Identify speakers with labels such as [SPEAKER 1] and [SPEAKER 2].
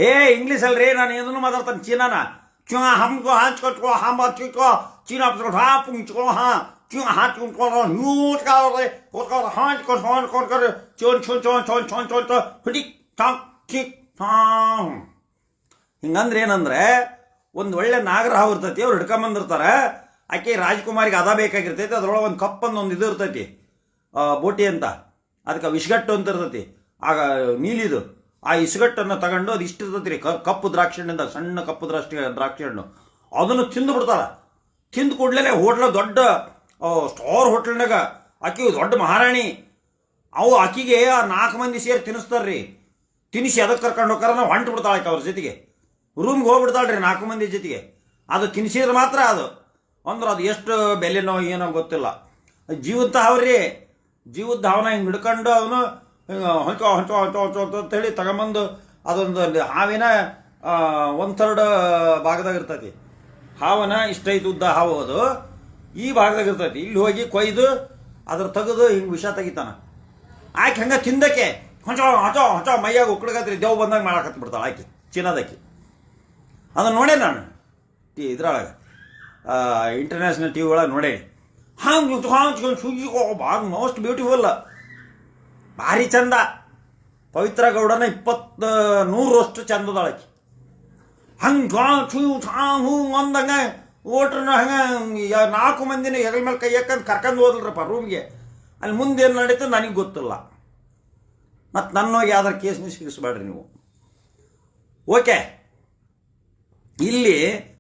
[SPEAKER 1] ಏ ಇಂಗ್ಲೀಷ್ ಅಲ್ರಿ, ನಾನು ಇದನ್ನು ಮಾತಾಡ್ತಾನೆ ಚೀನಾನ. ಚುಂಗ ಹಮ್ಕೋ ಹಾಂಚ್ಕೊಟ್ಕೋ ಹಾಂಬ ಚಿಕ್ಕೋ ಚೀನಾ ಹಾ ಪುಂಚ್ಕೋ ಹಾ ಚುಂಗ ಹಾಚ್ಕೊಂಡ್ಕೊ ನ್ಯೂಸ್ ಕಾವ್ರೆ ಹಾಂಚ್ಕೊಂಡು ಹಾಂಚ್ಕೊಂಡ್ರೆ ಚೋನ್ ಚೋನ್ ಚೋನ್ ಚೋನ್ ಚೋನ್ ಚೋನ್ ಚೋ ಹುಡಿ ಟಾಂಗ್ ಚಿಕ್ ಟಾಂಗ್. ಹಿಂಗಂದ್ರೆ ಏನಂದ್ರೆ ಒಂದು ಒಳ್ಳೆ ನಾಗರಹಾವು ಇರ್ತೈತಿ, ಅವ್ರು ಹಿಡ್ಕೊಂಬಂದಿರ್ತಾರೆ. ಆಕೆ ರಾಜ್ಕುಮಾರಿಗೆ ಅದ ಬೇಕಾಗಿರ್ತೈತಿ. ಅದ್ರೊಳಗೆ ಒಂದು ಕಪ್ಪಂದು ಒಂದು ಇದು ಇರ್ತೈತಿ, ಬೋಟಿ ಅಂತ, ಅದಕ್ಕೆ ವಿಷ್ಗಟ್ಟು ಅಂತ ಇರ್ತೈತಿ. ಆಗ ನೀಲಿದು ಆ ಇಸ್ಗಟ್ಟನ್ನು ತಗೊಂಡು ಅದು ಇಷ್ಟು ಇರ್ತೈತಿ ರೀ, ಕಪ್ಪು ದ್ರಾಕ್ಷಿ ಹಣ್ಣಿಂದ, ಸಣ್ಣ ಕಪ್ಪು ದ್ರಾಕ್ಷಿ ಹಣ್ಣು, ಅದನ್ನು ತಿಂದು ಬಿಡ್ತಾರ. ತಿಂದು ಕೂಡಲೇ ಹೋಟ್ಲ ದೊಡ್ಡ ಸ್ಟಾರ್ ಹೋಟ್ಲ್ನಾಗ ಆಕಿ ದೊಡ್ಡ ಮಹಾರಾಣಿ, ಅವು ಆಕಿಗೆ ಆ 4 ಮಂದಿ ಸೇರಿ ತಿನ್ನಿಸ್ತಾರ್ರಿ. ತಿನ್ನಿಸಿ ಅದಕ್ಕೆ ಕರ್ಕೊಂಡು ಹೋಗ್ತಾರ, ನಾವು ಹೊಂಟು ಬಿಡ್ತಾಳೆ ಆಕೆ ಅವ್ರ ಜೊತೆಗೆ, ರೂಮ್ಗೆ ಹೋಗ್ಬಿಡ್ತಾಳ್ರಿ 4 ಮಂದಿ ಜೊತೆಗೆ. ಅದು ತಿನ್ನಿಸಿದ್ರೆ ಮಾತ್ರ ಅದು, ಅಂದ್ರೆ ಅದು ಎಷ್ಟು ಬೆಲೆನೋ ಏನೋ ಗೊತ್ತಿಲ್ಲ. ಜೀವಂತ ಹಾವ್ರಿ, ಜೀವದ ಹಾವನ್ನ ಹಿಂಗೆ ಹಿಡ್ಕೊಂಡು ಅವನು ಹೊಂಚೋ ಹೊಂಚೋ ಹೊಂಚೋ ಹೊಂಚೋ ಅಂತೇಳಿ ತಗೊಂಬಂದು ಅದೊಂದು ಹಾವಿನ 1/3 ಭಾಗದಾಗ ಇರ್ತೈತಿ. ಹಾವನ ಇಷ್ಟೈತು ಉದ್ದ ಹಾವು, ಅದು ಈ ಭಾಗದಾಗ ಇರ್ತೈತಿ. ಇಲ್ಲಿ ಹೋಗಿ ಕೊಯ್ದು ಅದ್ರ ತೆಗೆದು ಹಿಂಗೆ ವಿಷ ತೆಗಿತಾನ. ಆಕೆ ಹಂಗೆ ತಿಂದಕ್ಕೆ ಹೊಂಚೋ ಹೊಂಚೋ ಹೊಂಚೋ ಮೈಯಾಗ ಉಕ್ಕಳಗತ್ರಿ ದೇವ್ ಬಂದಾಗ ಮಾಡಕತ್ತು ಬಿಡ್ತಾಳೆ ಆಕೆ, ಚೀನಾದಕ್ಕೆ. ಅದನ್ನು ನೋಡೇ ನಾನು ಇದ್ರೊಳಗೆ ಇಂಟರ್ನ್ಯಾಷನಲ್ ಟಿ ವಿ ಒಳಗೆ ನೋಡೇ. ಹಂಗೆ ಹಾಂಚ್ಕೊಂಡು ಸುಗಿಗೋ ಭಾಳ ಮೋಸ್ಟ್ ಬ್ಯೂಟಿಫುಲ್, ಭಾರಿ ಚಂದ. ಪವಿತ್ರ ಗೌಡನ 100 ಚಂದದೊಳಗೆ ಹಂಗೆ ಹೂ ಅಂದಂಗೆ ಓಟ್ರನ್ನ ಹಂಗೆ 4 ಮಂದಿನ ಹೆಗಲ ಮೇಲೆ ಕೈ ಹಾಕಂದು ಕರ್ಕೊಂಡು ಹೋದ್ರಪ್ಪ ರೂಮ್ಗೆ. ಅಲ್ಲಿ ಮುಂದೆ ಏನು ನಡೀತು ನನಗೆ ಗೊತ್ತಿಲ್ಲ. ಮತ್ತು ನನ್ನೋಗಿ ಯಾವ್ದಾರು ಕೇಸ್ನ ಸಿಗಿಸ್ಬೇಡ್ರಿ ನೀವು. ಓಕೆ, ಇಲ್ಲಿ